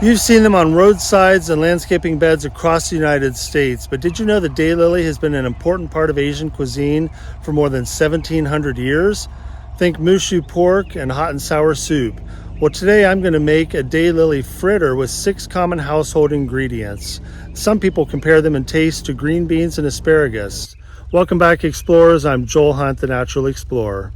You've seen them on roadsides and landscaping beds across the United States, but did you know the daylily has been an important part of Asian cuisine for more than 1,700 years? Think mushu pork and hot and sour soup. Well, today I'm going to make a daylily fritter with 6 common household ingredients. Some people compare them in taste to green beans and asparagus. Welcome back, explorers. I'm Joel Hunt, the Natural Explorer.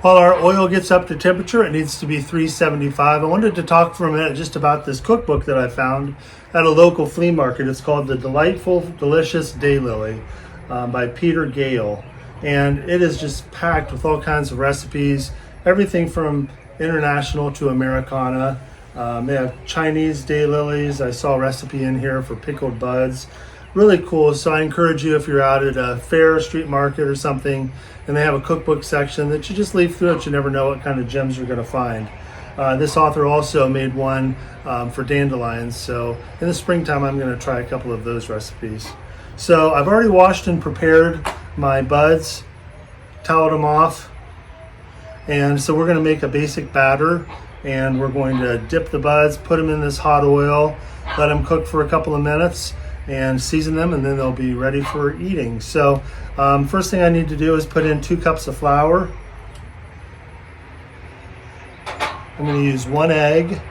While our oil gets up to temperature, it needs to be 375. I wanted to talk for a minute just about this cookbook that I found at a local flea market. It's called The Delightful Delicious Daylily by Peter Gale. And it is just packed with all kinds of recipes, everything from international to Americana. They have Chinese daylilies. I saw a recipe in here for pickled buds. Really cool. So I encourage you, if you're out at a fair, street market or something, and they have a cookbook section, that you just leaf through it. You never know what kind of gems you're going to find. This author also made one for dandelions. So in the springtime, I'm going to try a couple of those recipes. So I've already washed and prepared my buds, toweled them off. And so we're going to make a basic batter, and we're going to dip the buds, put them in this hot oil, let them cook for a couple of minutes, and season them, and then they'll be ready for eating. So first thing I need to do is put in 2 cups of flour. I'm going to use 1 egg.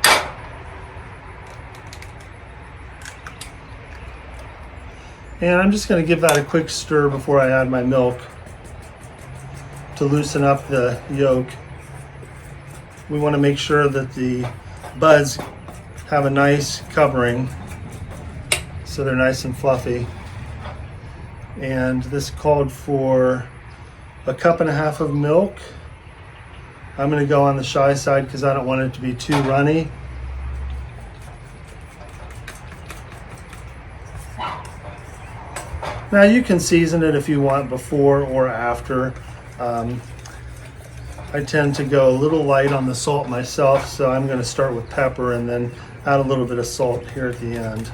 And I'm just going to give that a quick stir before I add my milk to loosen up the yolk. We want to make sure that the buds have a nice covering, so they're nice and fluffy. And this called for 1.5 cups of milk. I'm going to go on the shy side because I don't want it to be too runny. Now you can season it if you want before or after. I tend to go a little light on the salt myself, so I'm going to start with pepper and then add a little bit of salt here at the end.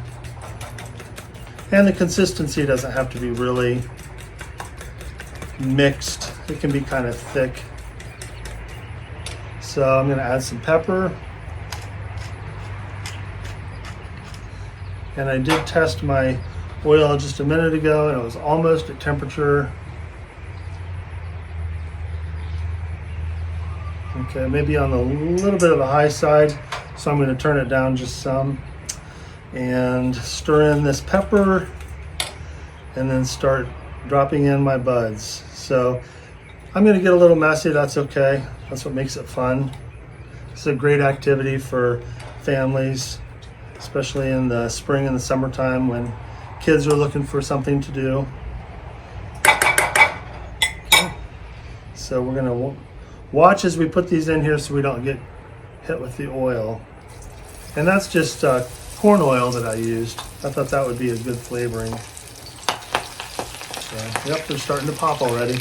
And the consistency doesn't have to be really mixed. It can be kind of thick. So I'm going to add some pepper. And I did test my oil just a minute ago, and it was almost at temperature. Okay, maybe on a little bit of the high side, so I'm going to turn it down just some. And stir in this pepper, and then start dropping in my buds. So I'm going to get a little messy. That's okay. That's what makes it fun. It's a great activity for families, especially in the spring and the summertime when kids are looking for something to do. Okay. So we're going to watch as we put these in here so we don't get hit with the oil. And that's just corn oil that I used. I thought that would be a good flavoring. So, yep, they're starting to pop already.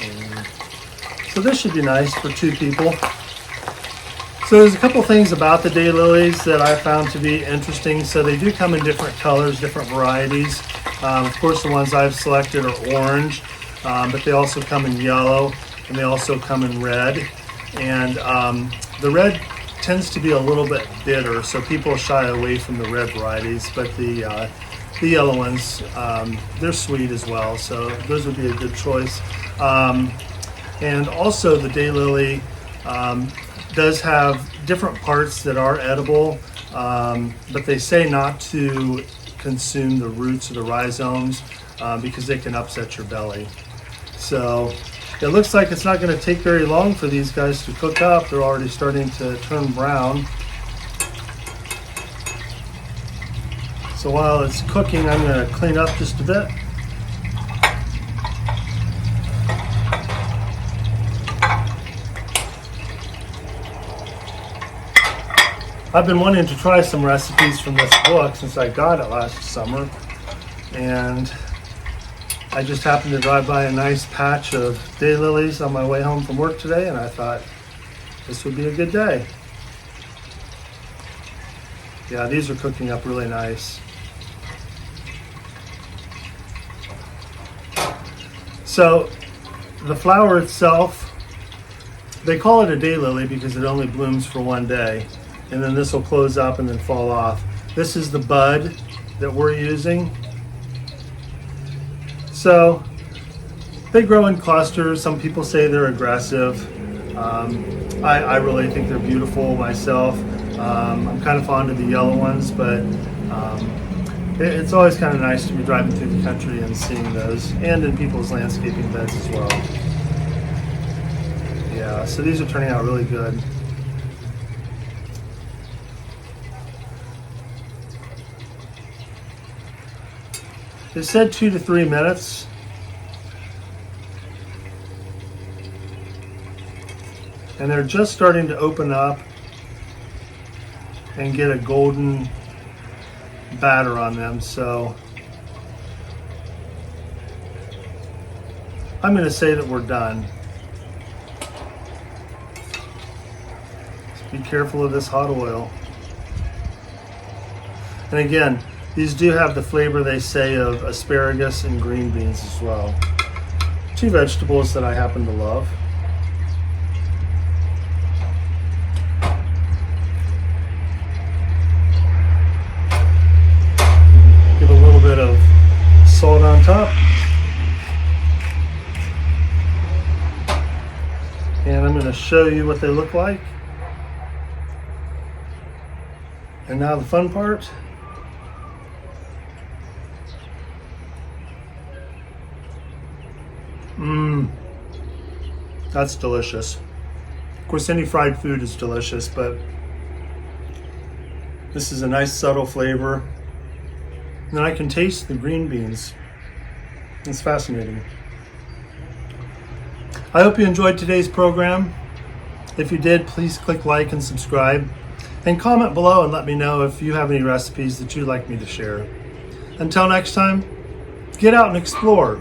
And so this should be nice for 2 people. So there's a couple things about the daylilies that I found to be interesting. So they do come in different colors, different varieties. Of course, the ones I've selected are orange, but they also come in yellow, and they also come in red. And the red tends to be a little bit bitter, so people shy away from the red varieties, but the yellow ones, they're sweet as well, so those would be a good choice. And also the daylily does have different parts that are edible, but they say not to consume the roots or the rhizomes because they can upset your belly. So it looks like it's not going to take very long for these guys to cook up. They're already starting to turn brown. So while it's cooking, I'm going to clean up just a bit. I've been wanting to try some recipes from this book since I got it last summer, and I just happened to drive by a nice patch of daylilies on my way home from work today, and I thought this would be a good day. Yeah, these are cooking up really nice. So the flower itself, they call it a daylily because it only blooms for one day. And then this will close up and then fall off. This is the bud that we're using. So they grow in clusters. Some people say they're aggressive. I really think they're beautiful myself. I'm kind of fond of the yellow ones, but it's always kind of nice to be driving through the country and seeing those, and in people's landscaping beds as well. Yeah, so these are turning out really good. It said 2 to 3 minutes. And they're just starting to open up and get a golden batter on them. So I'm going to say that we're done. Be careful of this hot oil. And again, these do have the flavor, they say, of asparagus and green beans as well. Two vegetables that I happen to love. Give a little bit of salt on top. And I'm going to show you what they look like. And now the fun part. That's delicious. Of course, any fried food is delicious, but this is a nice subtle flavor. And then I can taste the green beans. It's fascinating. I hope you enjoyed today's program. If you did, please click like and subscribe. And comment below and let me know if you have any recipes that you'd like me to share. Until next time, get out and explore.